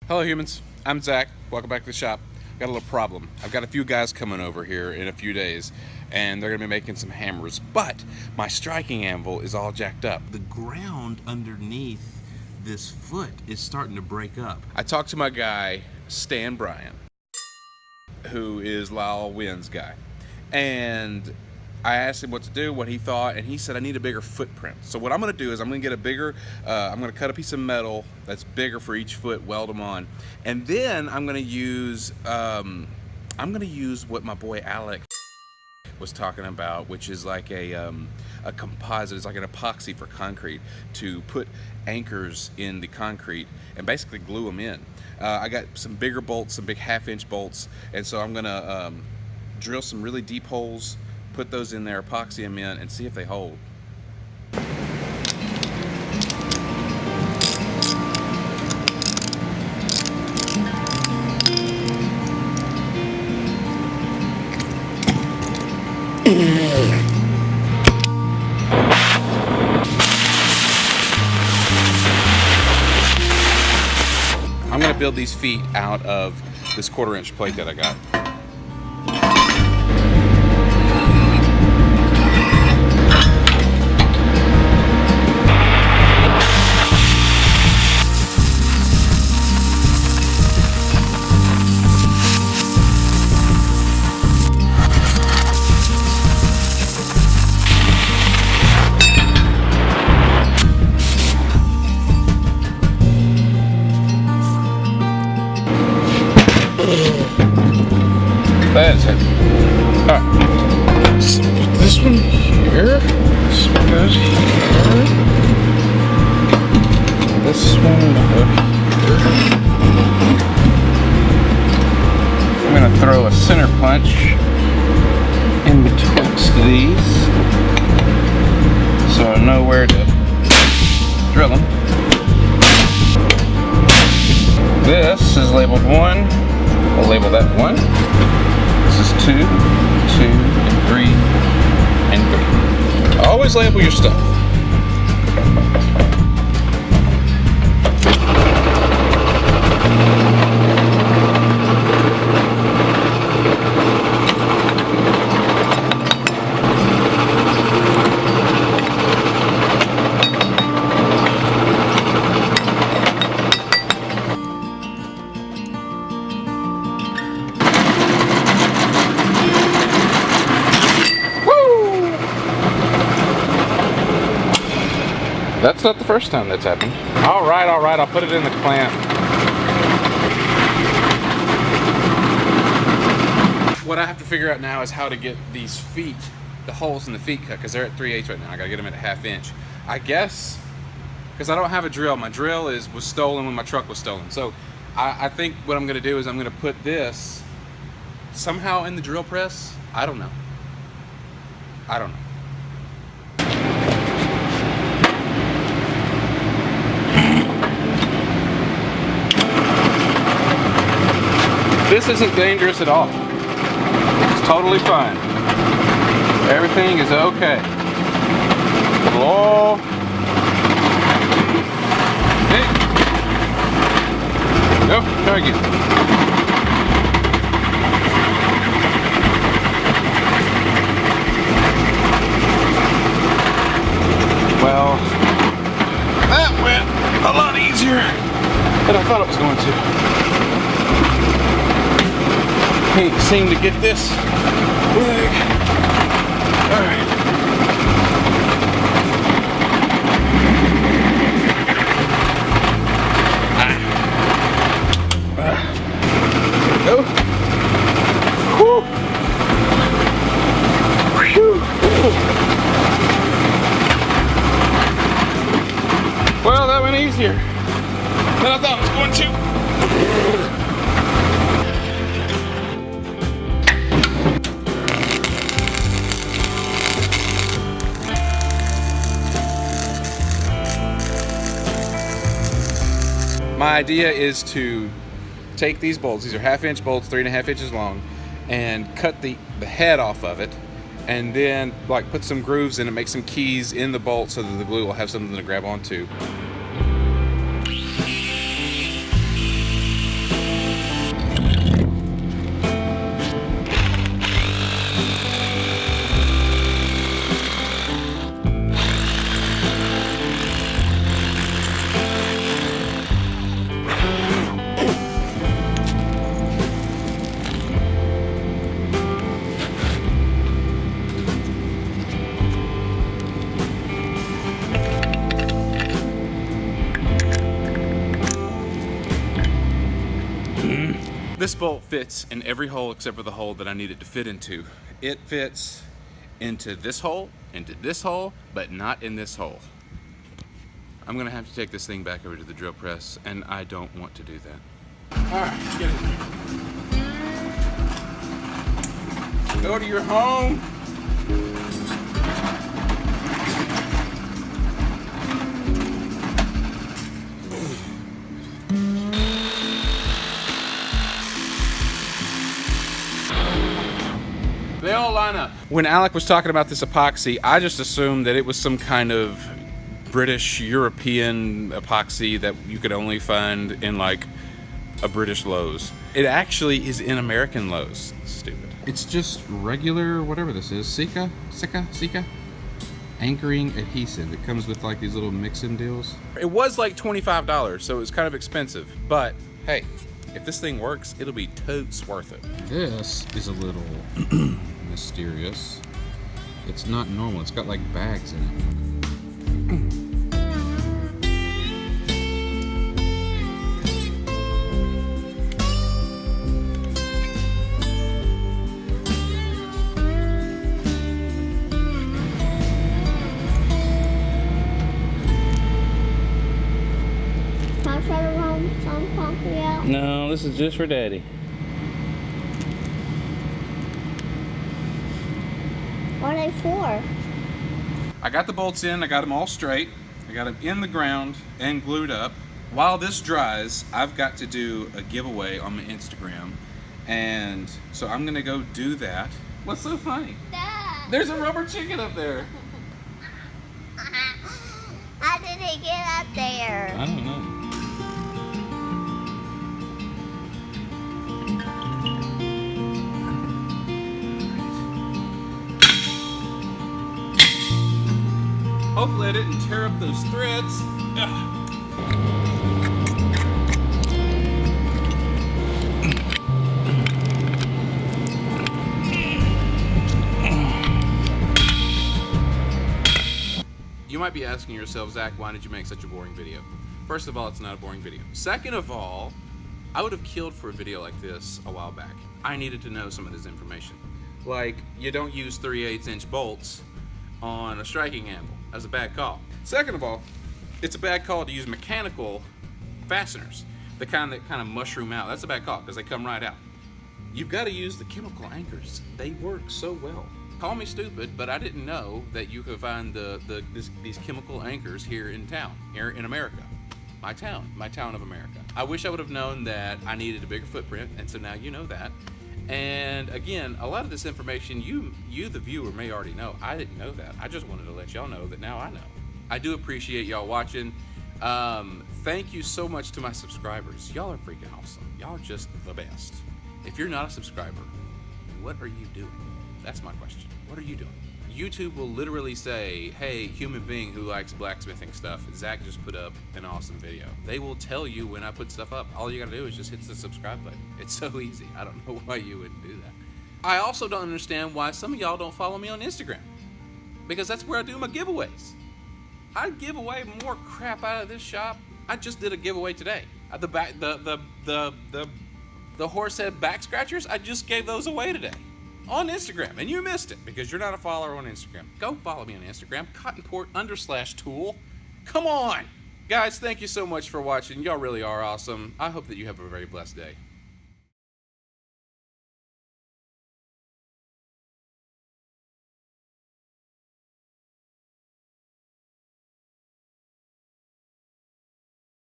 Hello humans, I'm Zach. Welcome back to the shop. Got a little problem. I've got a few guys coming over here in a few days and they're going to be making some hammers, but my striking anvil is all jacked up. The ground underneath this foot is starting to break up. I talked to my guy, Stan Bryan, who is Lyle Wynn's guy, and I asked him what to do, what he thought, and he said I need a bigger footprint. So what I'm going to do is I'm going to get a bigger, I'm going to cut a piece of metal that's bigger for each foot, weld them on, and then I'm going to use what my boy Alec was talking about, which is like a composite. It's like an epoxy for concrete to put anchors in the concrete and basically glue them in. I got some bigger bolts, some big half-inch bolts, and so I'm going to drill some really deep holes, put those in there, epoxy them in, and see if they hold. I'm going to build these feet out of this 1/4-inch plate that I got. That is it. Alright. So put this one here. This one goes here. This one will go here. I'm going to throw a center punch in betwixt these so I know where to drill them. This is labeled 1. We'll label that 1. This is 2, 2, and 3, and 3. Always label your stuff. That's not the first time that's happened. All right, I'll put it in the clamp. What I have to figure out now is how to get these feet, the holes in the feet cut, because they're at 3/8 right now. I gotta get them at a 1/2 inch. I guess, because I don't have a drill. My drill was stolen when my truck was stolen. So I think what I'm gonna do is I'm gonna put this somehow in the drill press. I don't know. This isn't dangerous at all. It's totally fine. Everything is okay. Hello. Hey. Go, try again. Well, that went a lot easier than I thought it was going to. Can't seem to get this leg. All right. Go. Whew. Whew. Well, that went easier than I thought it was going to. My idea is to take these bolts, these are 1/2 inch bolts, 3.5 inches long, and cut the head off of it, and then like put some grooves in it, make some keys in the bolt so that the glue will have something to grab onto. This bolt fits in every hole except for the hole that I need it to fit into. It fits into this hole, but not in this hole. I'm gonna have to take this thing back over to the drill press, and I don't want to do that. All right, get it. Go to your home. They all line up. When Alec was talking about this epoxy, I just assumed that it was some kind of British European epoxy that you could only find in like a British Lowe's. It actually is in American Lowe's. Stupid. It's just regular, whatever this is, Sika, anchoring adhesive. It comes with like these little mix-in deals. It was like $25, so it was kind of expensive, but hey, if this thing works, it'll be totes worth it. This is a little mysterious. It's not normal. It's got like bags in it. No, this is just for Daddy. What are they for? I got the bolts in, I got them all straight. I got them in the ground and glued up. While this dries, I've got to do a giveaway on my Instagram. And so I'm gonna go do that. What's so funny? Dad. There's a rubber chicken up there. How did it get up there? I don't know. Hopefully I didn't tear up those threads. Ugh. You might be asking yourself, Zach, why did you make such a boring video? First of all, it's not a boring video. Second of all, I would have killed for a video like this a while back. I needed to know some of this information. Like, you don't use 3/8" bolts on a striking anvil. That's a bad call. Second of all, it's a bad call to use mechanical fasteners, the kind that kind of mushroom out. That's a bad call because they come right out. You've got to use the chemical anchors. They work so well. Call me stupid, but I didn't know that you could find these chemical anchors here in town, here in America. My town of America. I wish I would have known that I needed a bigger footprint, and so now you know that. And again, a lot of this information you the viewer may already know. I didn't know that. I just wanted to let y'all know that now I know. I do appreciate y'all watching. Thank you so much to my subscribers. Y'all are freaking awesome. Y'all are just the best. If you're not a subscriber, what are you doing? That's my question. What are you doing? YouTube will literally say, hey, human being who likes blacksmithing stuff, Zach just put up an awesome video. They will tell you when I put stuff up. All you gotta do is just hit the subscribe button. It's so easy. I don't know why you wouldn't do that. I also don't understand why some of y'all don't follow me on Instagram, because that's where I do my giveaways. I give away more crap out of this shop. I just did a giveaway today. The horse head back scratchers, I just gave those away today on Instagram, and you missed it because you're not a follower on Instagram. Go follow me on Instagram, Cottonport_tool. Come on, guys! Thank you so much for watching. Y'all really are awesome. I hope that you have a very blessed day.